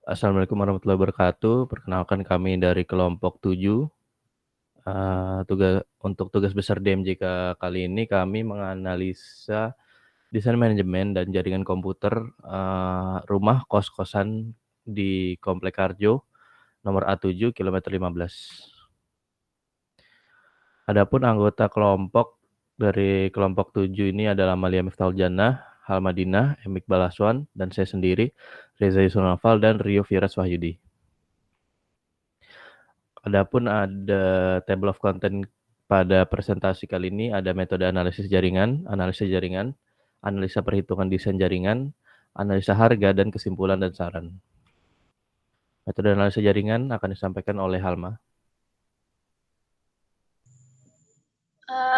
Assalamualaikum warahmatullahi wabarakatuh. Perkenalkan kami dari kelompok 7. Untuk tugas besar DMJK kali ini kami menganalisa desain manajemen dan jaringan komputer, rumah kos-kosan di Komplek Harjo, nomor A7, kilometer 15. Adapun anggota kelompok dari kelompok 7 ini adalah Amalia Miftahul Jannah, Halmadinah, M. Iqbal Aswan, dan saya sendiri, Reza Yusuf Nafal, dan Rio Firas Wahyudi. Adapun ada table of content pada presentasi kali ini, ada metode analisa jaringan, analisa perhitungan desain jaringan, analisa harga, dan kesimpulan dan saran. Metode analisa jaringan akan disampaikan oleh Halma.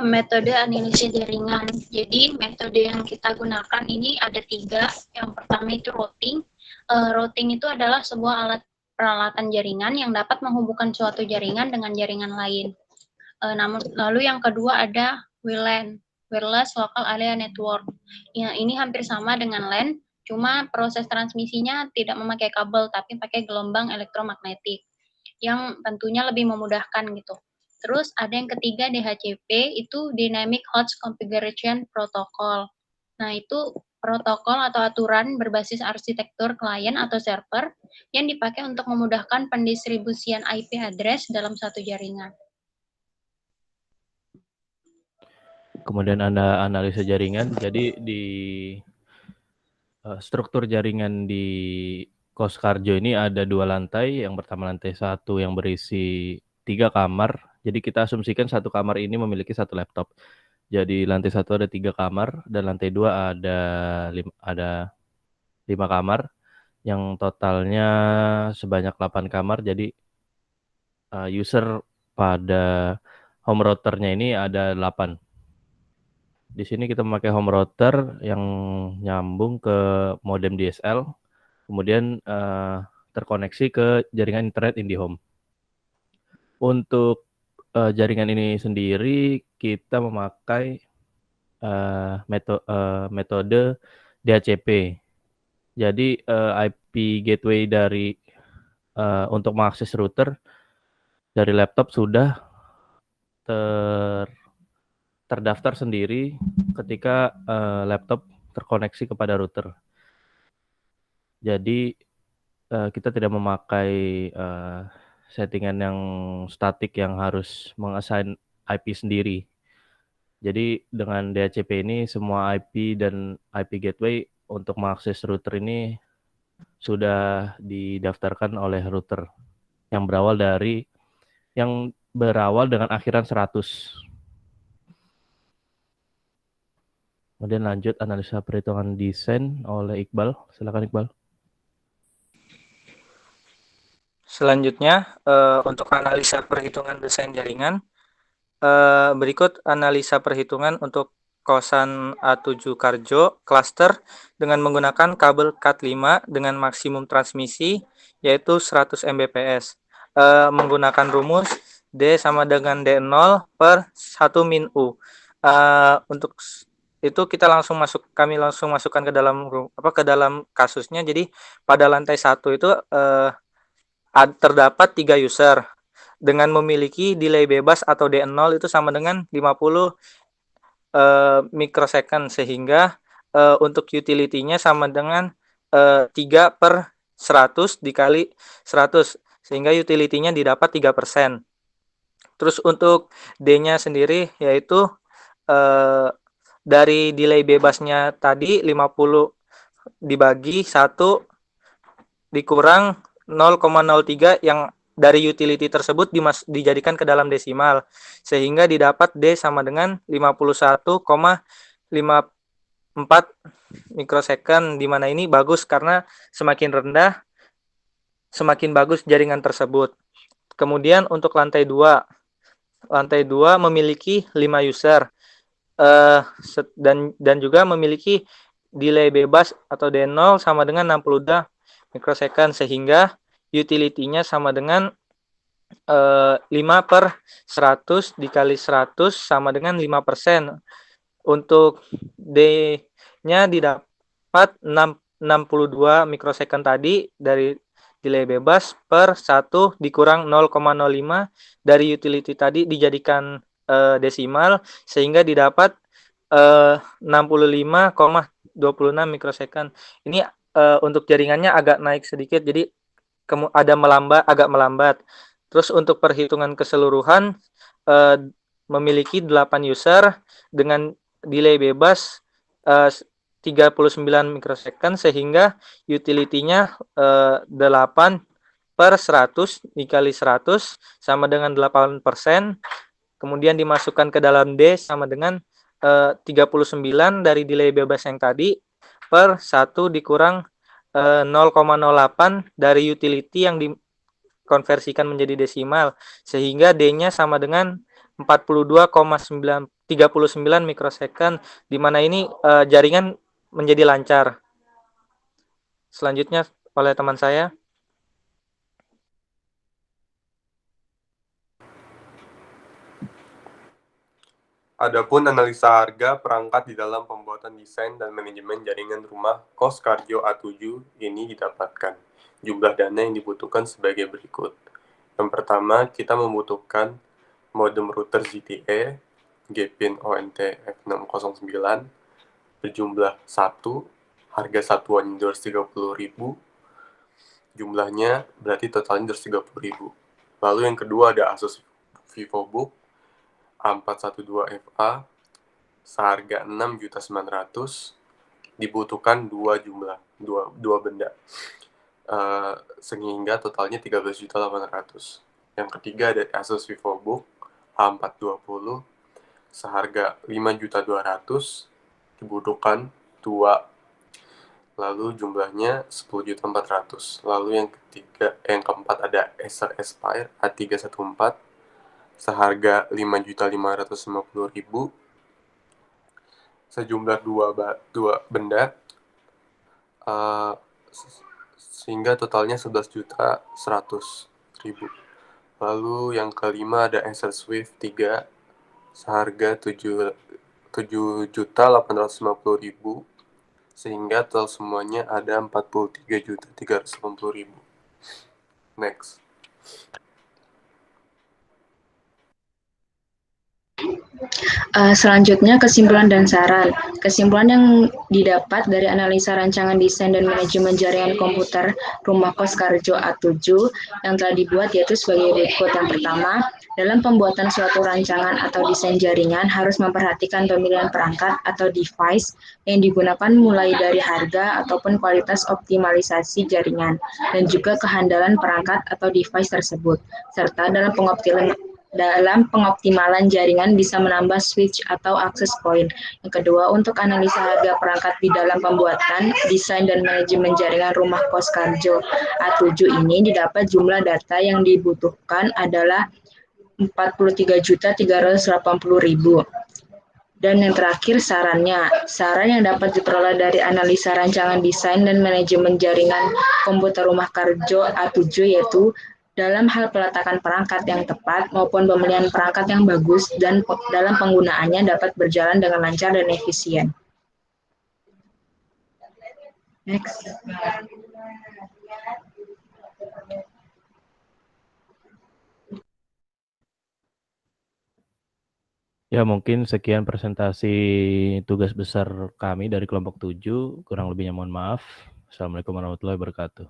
Metode analisis jaringan. Jadi metode yang kita gunakan ini ada 3. Yang pertama itu routing. Routing itu adalah sebuah alat peralatan jaringan yang dapat menghubungkan suatu jaringan dengan jaringan lain. Lalu yang kedua ada WLAN, Wireless Local Area Network. Ya, ini hampir sama dengan LAN, cuma proses transmisinya tidak memakai kabel tapi pakai gelombang elektromagnetik yang tentunya lebih memudahkan gitu. Terus ada yang ketiga DHCP, itu Dynamic Host Configuration Protocol. Nah, itu protokol atau aturan berbasis arsitektur klien atau server yang dipakai untuk memudahkan pendistribusian IP address dalam satu jaringan. Kemudian ada analisa jaringan. Jadi di struktur jaringan di Kos Karjo ini ada 2 lantai. Yang pertama lantai 1 yang berisi 3 kamar. Jadi kita asumsikan satu kamar ini memiliki 1 laptop. Jadi lantai 1 ada 3 kamar dan lantai 2 ada 5 kamar yang totalnya sebanyak 8 kamar. Jadi user pada home routernya ini ada 8. Di sini kita memakai home router yang nyambung ke modem DSL, kemudian terkoneksi ke jaringan internet IndiHome. Untuk jaringan ini sendiri kita memakai metode DHCP. Jadi IP gateway dari untuk mengakses router dari laptop sudah terdaftar sendiri ketika laptop terkoneksi kepada router. Jadi kita tidak memakai settingan yang statik yang harus mengassign IP sendiri. Jadi dengan DHCP ini semua IP dan IP gateway untuk mengakses router ini sudah didaftarkan oleh router yang berawal dengan akhiran 100. Kemudian lanjut analisa perhitungan desain oleh Iqbal. Silakan Iqbal. Selanjutnya, untuk analisa perhitungan desain jaringan, berikut analisa perhitungan untuk kosan A7 Karjo cluster dengan menggunakan kabel Cat5 dengan maksimum transmisi yaitu 100 Mbps. Menggunakan rumus D sama dengan D0 per 1 min U. Untuk itu kami langsung masukkan ke dalam kasusnya. Jadi pada lantai 1 itu terdapat 3 user dengan memiliki delay bebas atau D0 itu sama dengan 50 mikrosecond, sehingga untuk utility-nya sama dengan 3 per 100 dikali 100, sehingga utility-nya didapat 3%. Terus untuk D-nya sendiri yaitu dari delay bebasnya tadi 50 dibagi 1 dikurang 0,03 yang dari utility tersebut dijadikan ke dalam desimal, sehingga didapat D sama dengan 51,54 mikrosecond, di mana ini bagus karena semakin rendah semakin bagus jaringan tersebut. Kemudian untuk lantai 2 memiliki 5 user dan juga memiliki delay bebas atau D0 sama dengan 62 mikrosecond, sehingga utility-nya sama dengan 5 per 100 dikali 100 sama dengan 5%. Untuk D-nya didapat 62 mikrosecond tadi delay bebas per 1 dikurang 0,05 dari utility tadi dijadikan desimal sehingga didapat 65,26 mikrosecond. Ini untuk jaringannya agak naik sedikit, jadi agak melambat. Terus untuk perhitungan keseluruhan memiliki 8 user dengan delay bebas 39 mikrosecond sehingga utility-nya 8 per 100 dikali 100 sama dengan 8%. Kemudian dimasukkan ke dalam D sama dengan 39 dari delay bebas yang tadi per 1 dikurang 0,08 dari utility yang dikonversikan menjadi desimal sehingga D-nya sama dengan 42,39 mikrosecond, di mana ini jaringan menjadi lancar. Selanjutnya oleh teman saya. Adapun analisa harga perangkat di dalam pembuatan desain dan manajemen jaringan rumah KOS Karjo A7 ini didapatkan. Jumlah dana yang dibutuhkan sebagai berikut. Yang pertama, kita membutuhkan modem router ZTE GPIN ONT F609 berjumlah 1, harga satuannya 230.000, jumlahnya berarti totalnya 230.000. Lalu yang kedua ada Asus VivoBook A412FA seharga 6.900.000, dibutuhkan dua benda sehingga totalnya 13.800.000. Yang ketiga ada Asus VivoBook A420 seharga 5.200.000, dibutuhkan 2, lalu jumlahnya 10.400.000. Lalu yang keempat ada Acer Aspire A314 seharga 5.550.000, sejumlah dua benda sehingga totalnya 11.100.000. Lalu yang kelima ada Acer Swift 3 seharga 7.850.000 sehingga total semuanya ada 43.380.000. Next. Selanjutnya kesimpulan dan saran. Kesimpulan yang didapat dari analisa rancangan desain dan manajemen jaringan komputer rumah KOS Karjo A7 yang telah dibuat yaitu sebagai berikut. Yang pertama, dalam pembuatan suatu rancangan atau desain jaringan harus memperhatikan pemilihan perangkat atau device yang digunakan mulai dari harga ataupun kualitas optimalisasi jaringan dan juga kehandalan perangkat atau device tersebut, serta dalam pengoptimalan jaringan bisa menambah switch atau access point. Yang kedua, untuk analisa harga perangkat di dalam pembuatan, desain dan manajemen jaringan rumah KOS Karjo A7 ini didapat jumlah data yang dibutuhkan adalah 43.380.000. Dan yang terakhir sarannya. Saran yang dapat diperoleh dari analisa rancangan desain dan manajemen jaringan komputer rumah Karjo A7 yaitu dalam hal peletakan perangkat yang tepat maupun pemilihan perangkat yang bagus dan dalam penggunaannya dapat berjalan dengan lancar dan efisien. Next. Ya, mungkin sekian presentasi tugas besar kami dari kelompok 7. Kurang lebihnya mohon maaf. Assalamualaikum warahmatullahi wabarakatuh.